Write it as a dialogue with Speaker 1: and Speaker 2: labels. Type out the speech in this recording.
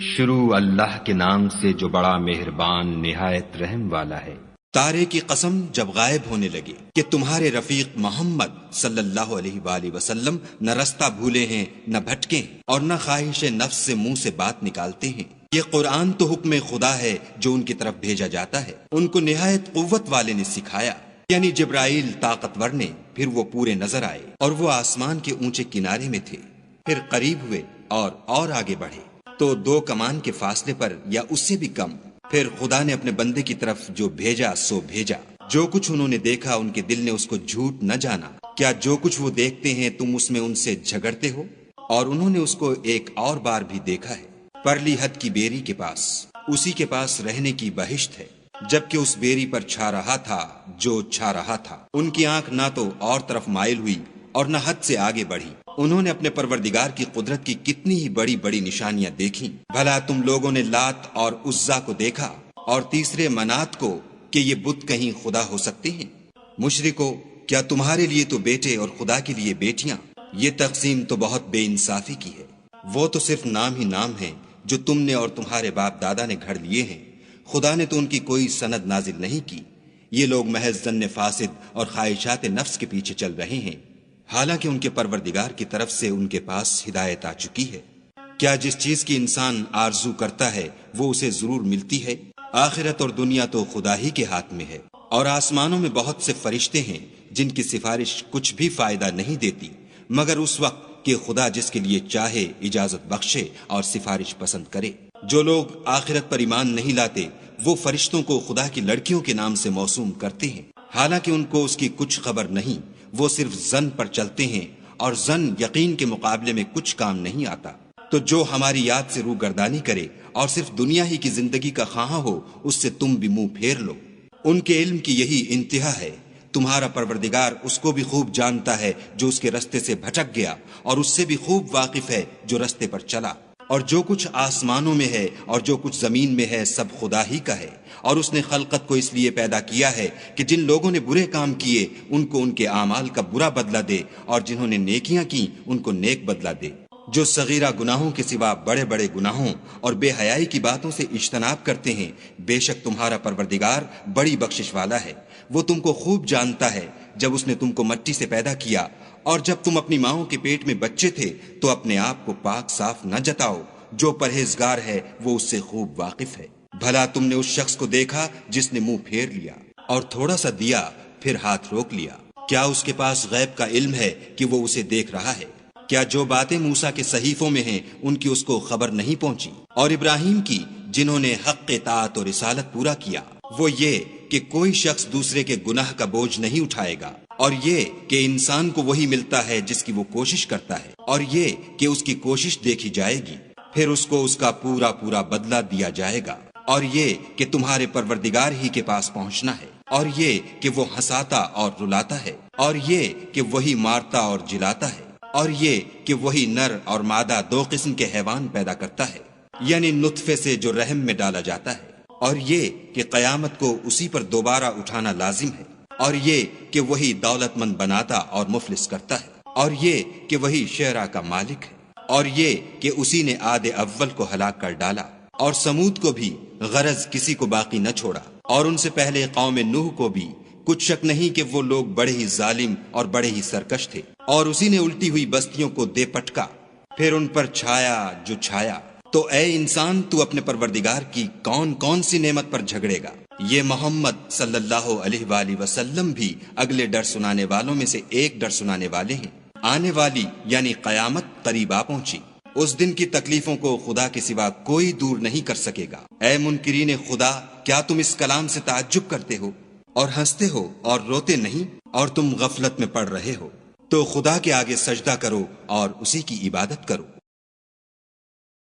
Speaker 1: شروع اللہ کے نام سے جو بڑا مہربان نہایت رحم والا ہے۔
Speaker 2: تارے کی قسم جب غائب ہونے لگے کہ تمہارے رفیق محمد صلی اللہ علیہ وآلہ وسلم نہ رستہ بھولے ہیں نہ بھٹکے ہیں اور نہ خواہش نفس سے منہ سے بات نکالتے ہیں۔ یہ قرآن تو حکم خدا ہے جو ان کی طرف بھیجا جاتا ہے، ان کو نہایت قوت والے نے سکھایا، یعنی جبرائیل طاقتور نے۔ پھر وہ پورے نظر آئے اور وہ آسمان کے اونچے کنارے میں تھے، پھر قریب ہوئے اور آگے بڑھے تو 2 کمان کے فاصلے پر یا اس سے بھی کم۔ پھر خدا نے اپنے بندے کی طرف جو بھیجا سو بھیجا۔ جو کچھ انہوں نے دیکھا ان کے دل نے اس کو جھوٹ نہ جانا۔ کیا جو کچھ وہ دیکھتے ہیں تم اس میں ان سے جھگڑتے ہو؟ اور انہوں نے اس کو ایک اور بار بھی دیکھا ہے، پرلی حد کی بیری کے پاس، اسی کے پاس رہنے کی بہشت ہے، جبکہ اس بیری پر چھا رہا تھا جو چھا رہا تھا۔ ان کی آنکھ نہ تو اور طرف مائل ہوئی اور نہ حد سے آگے بڑھی۔ انہوں نے اپنے پروردگار کی قدرت کی کتنی ہی بڑی بڑی نشانیاں دیکھیں۔ بھلا تم لوگوں نے لات اور عزا کو دیکھا اور تیسرے منات کو کہ یہ بت کہیں خدا ہو سکتے ہیں؟ مشرکو، کیا تمہارے لیے تو بیٹے اور خدا کے لیے بیٹیاں؟ یہ تقسیم تو بہت بے انصافی کی ہے۔ وہ تو صرف نام ہی نام ہیں جو تم نے اور تمہارے باپ دادا نے گھڑ لیے ہیں، خدا نے تو ان کی کوئی سند نازل نہیں کی۔ یہ لوگ محض ظن فاسد اور خواہشات نفس کے پیچھے چل رہے ہیں، حالانکہ ان کے پروردگار کی طرف سے ان کے پاس ہدایت آ چکی ہے۔ کیا جس چیز کی انسان آرزو کرتا ہے وہ اسے ضرور ملتی ہے؟ آخرت اور دنیا تو خدا ہی کے ہاتھ میں ہے، اور آسمانوں میں بہت سے فرشتے ہیں جن کی سفارش کچھ بھی فائدہ نہیں دیتی مگر اس وقت کہ خدا جس کے لیے چاہے اجازت بخشے اور سفارش پسند کرے۔ جو لوگ آخرت پر ایمان نہیں لاتے وہ فرشتوں کو خدا کی لڑکیوں کے نام سے موسوم کرتے ہیں، حالانکہ ان کو اس کی کچھ خبر نہیں۔ وہ صرف ظن پر چلتے ہیں اور ظن یقین کے مقابلے میں کچھ کام نہیں آتا۔ تو جو ہماری یاد سے روگردانی کرے اور صرف دنیا ہی کی زندگی کا خواہاں ہو اس سے تم بھی منہ پھیر لو۔ ان کے علم کی یہی انتہا ہے۔ تمہارا پروردگار اس کو بھی خوب جانتا ہے جو اس کے رستے سے بھٹک گیا، اور اس سے بھی خوب واقف ہے جو رستے پر چلا۔ اور جو کچھ آسمانوں میں ہے اور جو کچھ زمین میں ہے سب خدا ہی کا ہے، اور اس نے خلقت کو اس لیے پیدا کیا ہے کہ جن لوگوں نے برے کام کیے ان کو ان کے اعمال کا برا بدلہ دے، اور جنہوں نے نیکیاں کی ان کو نیک بدلہ دے۔ جو صغیرہ گناہوں کے سوا بڑے بڑے گناہوں اور بے حیائی کی باتوں سے اجتناب کرتے ہیں، بے شک تمہارا پروردگار بڑی بخشش والا ہے۔ وہ تم کو خوب جانتا ہے۔ جب اس نے تم کو مٹی سے پیدا کیا اور جب تم اپنی ماؤں کے پیٹ میں بچے تھے تو اپنے آپ کو پاک صاف نہ جتاؤ۔ جو پرہیزگار ہے وہ اس سے خوب واقف ہے۔ بھلا تم نے اس شخص کو دیکھا جس نے منہ پھیر لیا اور تھوڑا سا دیا پھر ہاتھ روک لیا؟ کیا اس کے پاس غیب کا علم ہے کہ وہ اسے دیکھ رہا ہے؟ کیا جو باتیں موسیٰ کے صحیفوں میں ہیں ان کی اس کو خبر نہیں پہنچی؟ اور ابراہیم کی جنہوں نے حق اطاعت اور رسالت پورا کیا، وہ یہ کہ کوئی شخص دوسرے کے گناہ کا بوجھ نہیں اٹھائے گا، اور یہ کہ انسان کو وہی ملتا ہے جس کی وہ کوشش کرتا ہے، اور یہ کہ اس کی کوشش دیکھی جائے گی، پھر اس کو اس کا پورا پورا بدلہ دیا جائے گا، اور یہ کہ تمہارے پروردگار ہی کے پاس پہنچنا ہے، اور یہ کہ وہ ہنساتا اور رلاتا ہے، اور یہ کہ وہی مارتا اور جلاتا ہے، اور یہ کہ وہی نر اور مادہ 2 قسم کے حیوان پیدا کرتا ہے، یعنی نطفے سے جو رحم میں ڈالا جاتا ہے، اور یہ کہ قیامت کو اسی پر دوبارہ اٹھانا لازم ہے، اور یہ کہ وہی دولت مند بناتا اور مفلس کرتا ہے، اور یہ کہ وہی شعرا کا مالک ہے، اور یہ کہ اسی نے عاد اول کو ہلاک کر ڈالا، اور سمود کو بھی غرض کسی کو باقی نہ چھوڑا، اور ان سے پہلے قوم نوح کو بھی۔ کچھ شک نہیں کہ وہ لوگ بڑے ہی ظالم اور بڑے ہی سرکش تھے، اور اسی نے الٹی ہوئی بستیوں کو دے پٹکا، پھر ان پر چھایا جو چھایا۔ تو اے انسان، تو اپنے پروردگار کی کون کون سی نعمت پر جھگڑے گا؟ یہ محمد صلی اللہ علیہ وآلہ وسلم بھی اگلے ڈر سنانے والوں میں سے ایک ڈر سنانے والے ہیں۔ آنے والی یعنی قیامت قریب آ پہنچی، اس دن کی تکلیفوں کو خدا کے سوا کوئی دور نہیں کر سکے گا۔ اے منکرین خدا، کیا تم اس کلام سے تعجب کرتے ہو اور ہنستے ہو اور روتے نہیں، اور تم غفلت میں پڑ رہے ہو؟ تو خدا کے آگے سجدہ کرو اور اسی کی عبادت کرو۔